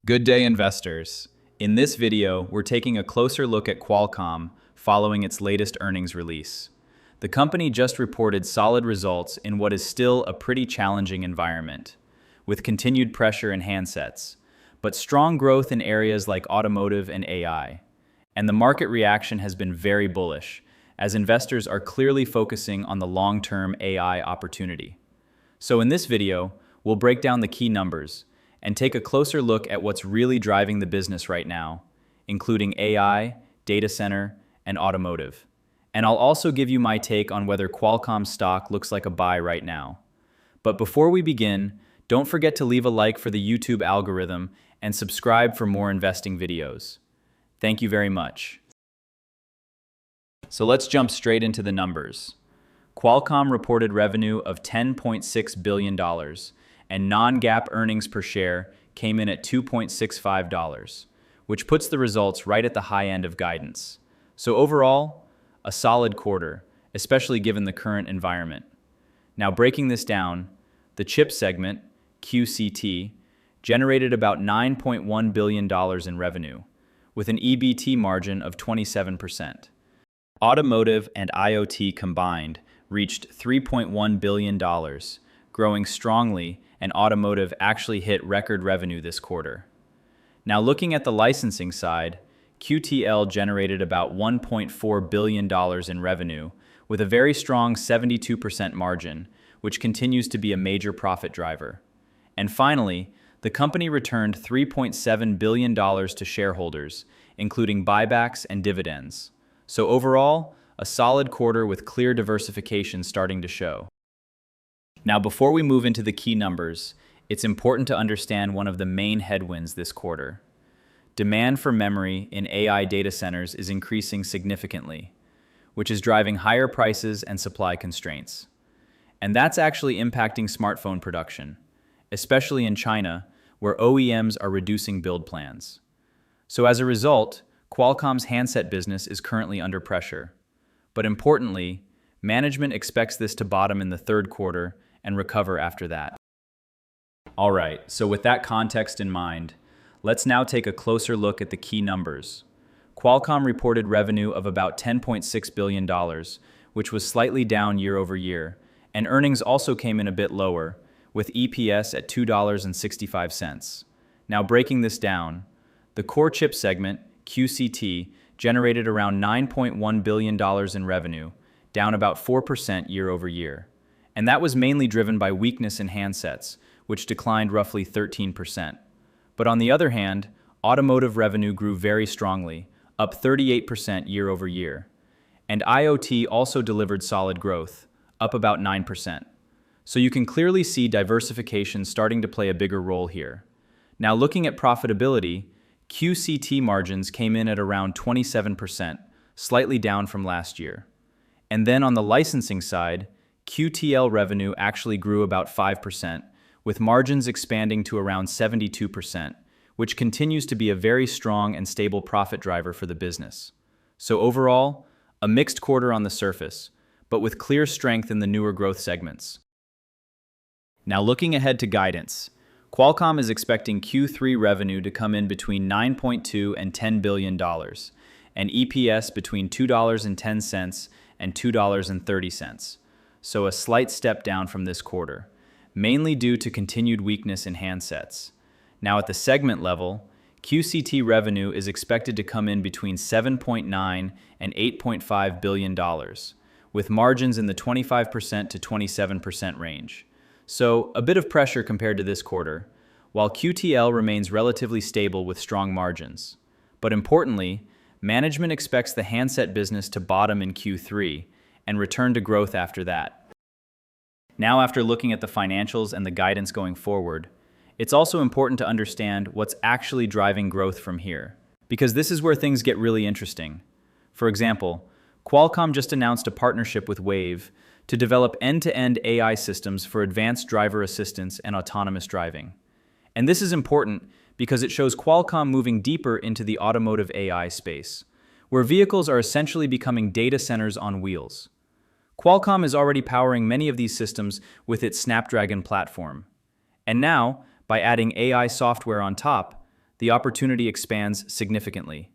Good day, investors. In this video, we're taking a closer look at Qualcomm following its latest earnings release. The company just reported solid results in what is still a pretty challenging environment, with continued pressure in handsets, but strong growth in areas like automotive and AI. And the market reaction has been very bullish, as investors are clearly focusing on the long-term AI opportunity. So in this video, we'll break down the key numbers and take a closer look at what's really driving the business right now, including AI, data center, and automotive. And I'll also give you my take on whether Qualcomm stock looks like a buy right now. But before we begin, don't forget to leave a like for the YouTube algorithm and subscribe for more investing videos. Thank you very much. So let's jump straight into the numbers. Qualcomm reported revenue of $10.6 billion, and non-GAAP earnings per share came in at $2.65, which puts the results right at the high end of guidance. So overall, a solid quarter, especially given the current environment. Now breaking this down, the chip segment, QCT, generated about $9.1 billion in revenue, with an EBT margin of 27%. Automotive and IoT combined reached $3.1 billion, growing strongly, and automotive actually hit record revenue this quarter. Now looking at the licensing side, QTL generated about $1.4 billion in revenue, with a very strong 72% margin, which continues to be a major profit driver. And finally, the company returned $3.7 billion to shareholders, including buybacks and dividends. So overall, a solid quarter with clear diversification starting to show. Now, before we move into the key numbers, it's important to understand one of the main headwinds this quarter. Demand for memory in AI data centers is increasing significantly, which is driving higher prices and supply constraints. And that's actually impacting smartphone production, especially in China, where OEMs are reducing build plans. So as a result, Qualcomm's handset business is currently under pressure. But importantly, management expects this to bottom in the third quarter and recover after that. All right, so with that context in mind, let's now take a closer look at the key numbers. Qualcomm reported revenue of about $10.6 billion, which was slightly down year over year, and earnings also came in a bit lower, with EPS at $2.65. Now breaking this down, the core chip segment, QCT, generated around $9.1 billion in revenue, down about 4% year over year. And that was mainly driven by weakness in handsets, which declined roughly 13%. But on the other hand, automotive revenue grew very strongly, up 38% year over year. And IoT also delivered solid growth, up about 9%. So you can clearly see diversification starting to play a bigger role here. Now looking at profitability, QCT margins came in at around 27%, slightly down from last year. And then on the licensing side, QTL revenue actually grew about 5%, with margins expanding to around 72%, which continues to be a very strong and stable profit driver for the business. So overall, a mixed quarter on the surface, but with clear strength in the newer growth segments. Now looking ahead to guidance, Qualcomm is expecting Q3 revenue to come in between $9.2 and $10 billion, and EPS between $2.10 and $2.30. So a slight step down from this quarter, mainly due to continued weakness in handsets. Now at the segment level, QCT revenue is expected to come in between $7.9 and $8.5 billion, with margins in the 25% to 27% range. So a bit of pressure compared to this quarter, while QTL remains relatively stable with strong margins. But importantly, management expects the handset business to bottom in Q3 and return to growth after that. Now, after looking at the financials and the guidance going forward, it's also important to understand what's actually driving growth from here, because this is where things get really interesting. For example, Qualcomm just announced a partnership with Wave to develop end-to-end AI systems for advanced driver assistance and autonomous driving. And this is important because it shows Qualcomm moving deeper into the automotive AI space, where vehicles are essentially becoming data centers on wheels. Qualcomm is already powering many of these systems with its Snapdragon platform. And now, by adding AI software on top, the opportunity expands significantly,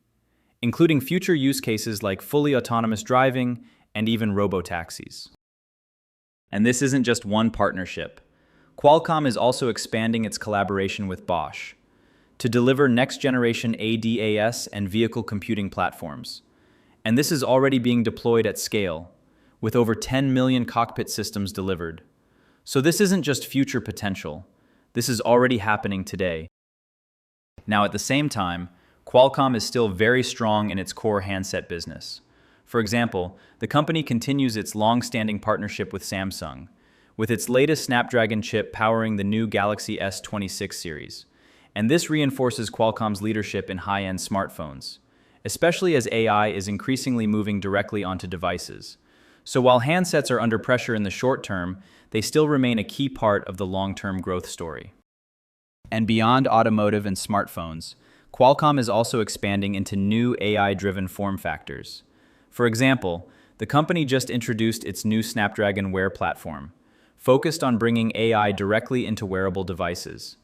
including future use cases like fully autonomous driving and even robotaxis. And this isn't just one partnership. Qualcomm is also expanding its collaboration with Bosch to deliver next-generation ADAS and vehicle computing platforms. And this is already being deployed at scale, with over 10 million cockpit systems delivered. So this isn't just future potential. This is already happening today. Now, at the same time, Qualcomm is still very strong in its core handset business. For example, the company continues its long-standing partnership with Samsung, with its latest Snapdragon chip powering the new Galaxy S26 series. And this reinforces Qualcomm's leadership in high-end smartphones, especially as AI is increasingly moving directly onto devices. So while handsets are under pressure in the short term, they still remain a key part of the long-term growth story. And beyond automotive and smartphones, Qualcomm is also expanding into new AI-driven form factors. For example, the company just introduced its new Snapdragon Wear platform, focused on bringing AI directly into wearable devices.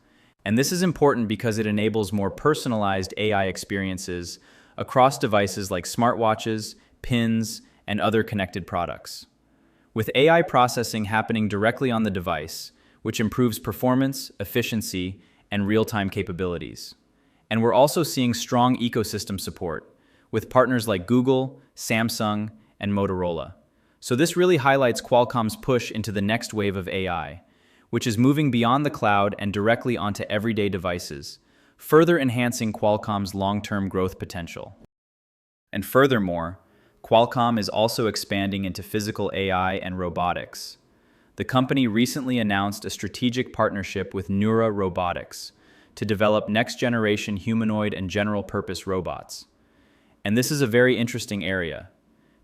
And this is important because it enables more personalized AI experiences across devices like smartwatches, pins, and other connected products. With AI processing happening directly on the device, which improves performance, efficiency, and real-time capabilities. And we're also seeing strong ecosystem support with partners like Google, Samsung, and Motorola. So this really highlights Qualcomm's push into the next wave of AI, which is moving beyond the cloud and directly onto everyday devices, further enhancing Qualcomm's long-term growth potential. And furthermore, Qualcomm is also expanding into physical AI and robotics. The company recently announced a strategic partnership with Neura Robotics to develop next-generation humanoid and general-purpose robots. And this is a very interesting area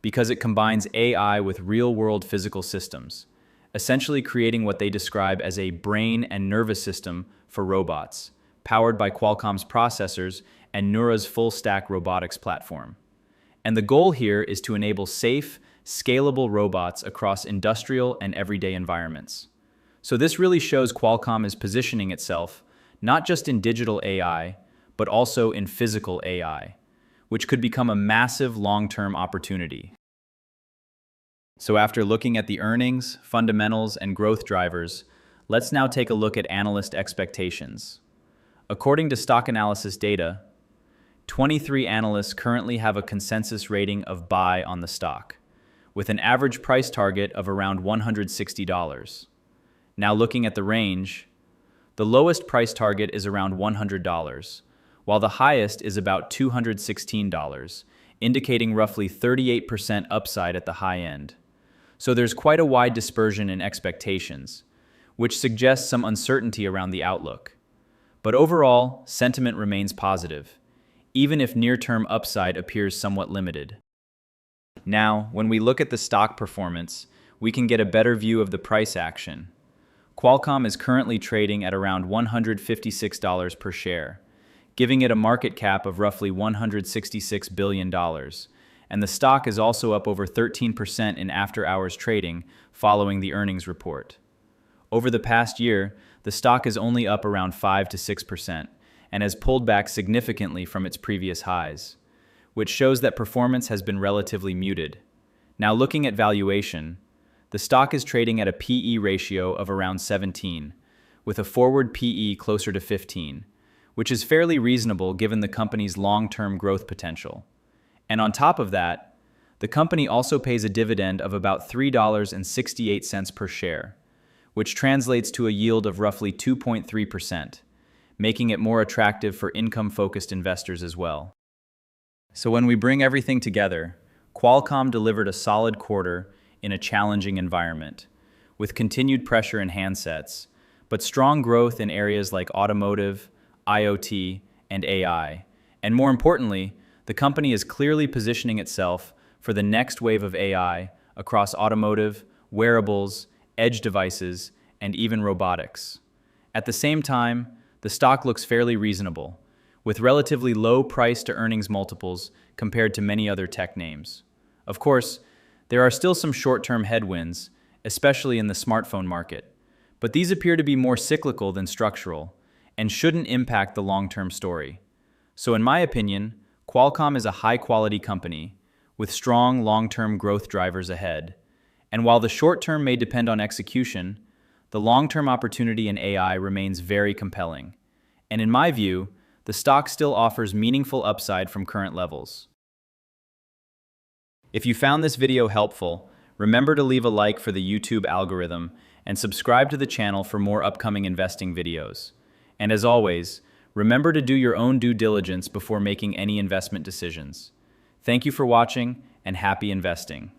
because it combines AI with real-world physical systems, essentially creating what they describe as a brain and nervous system for robots, powered by Qualcomm's processors and Neura's full-stack robotics platform. And the goal here is to enable safe, scalable robots across industrial and everyday environments. So this really shows Qualcomm is positioning itself not just in digital AI, but also in physical AI, which could become a massive long-term opportunity. So after looking at the earnings, fundamentals, and growth drivers, let's now take a look at analyst expectations. According to stock analysis data, 23 analysts currently have a consensus rating of buy on the stock, with an average price target of around $160. Now looking at the range, the lowest price target is around $100, while the highest is about $216, indicating roughly 38% upside at the high end. So there's quite a wide dispersion in expectations, which suggests some uncertainty around the outlook. But overall, sentiment remains positive, even if near-term upside appears somewhat limited. Now, when we look at the stock performance, we can get a better view of the price action. Qualcomm is currently trading at around $156 per share, giving it a market cap of roughly $166 billion, and the stock is also up over 13% in after-hours trading following the earnings report. Over the past year, the stock is only up around 5 to 6% and has pulled back significantly from its previous highs, which shows that performance has been relatively muted. Now looking at valuation, the stock is trading at a PE ratio of around 17, with a forward PE closer to 15, which is fairly reasonable given the company's long-term growth potential. And on top of that, the company also pays a dividend of about $3.68 per share, which translates to a yield of roughly 2.3%, making it more attractive for income-focused investors as well. So when we bring everything together, Qualcomm delivered a solid quarter in a challenging environment, with continued pressure in handsets, but strong growth in areas like automotive, IoT, and AI. And more importantly, the company is clearly positioning itself for the next wave of AI across automotive, wearables, edge devices, and even robotics. At the same time, the stock looks fairly reasonable, with relatively low price-to-earnings multiples compared to many other tech names. Of course, there are still some short-term headwinds, especially in the smartphone market, but these appear to be more cyclical than structural and shouldn't impact the long-term story. So in my opinion, Qualcomm is a high-quality company with strong long-term growth drivers ahead. And while the short term may depend on execution, the long-term opportunity in AI remains very compelling. And in my view, the stock still offers meaningful upside from current levels. If you found this video helpful, remember to leave a like for the YouTube algorithm and subscribe to the channel for more upcoming investing videos. And as always, remember to do your own due diligence before making any investment decisions. Thank you for watching and happy investing.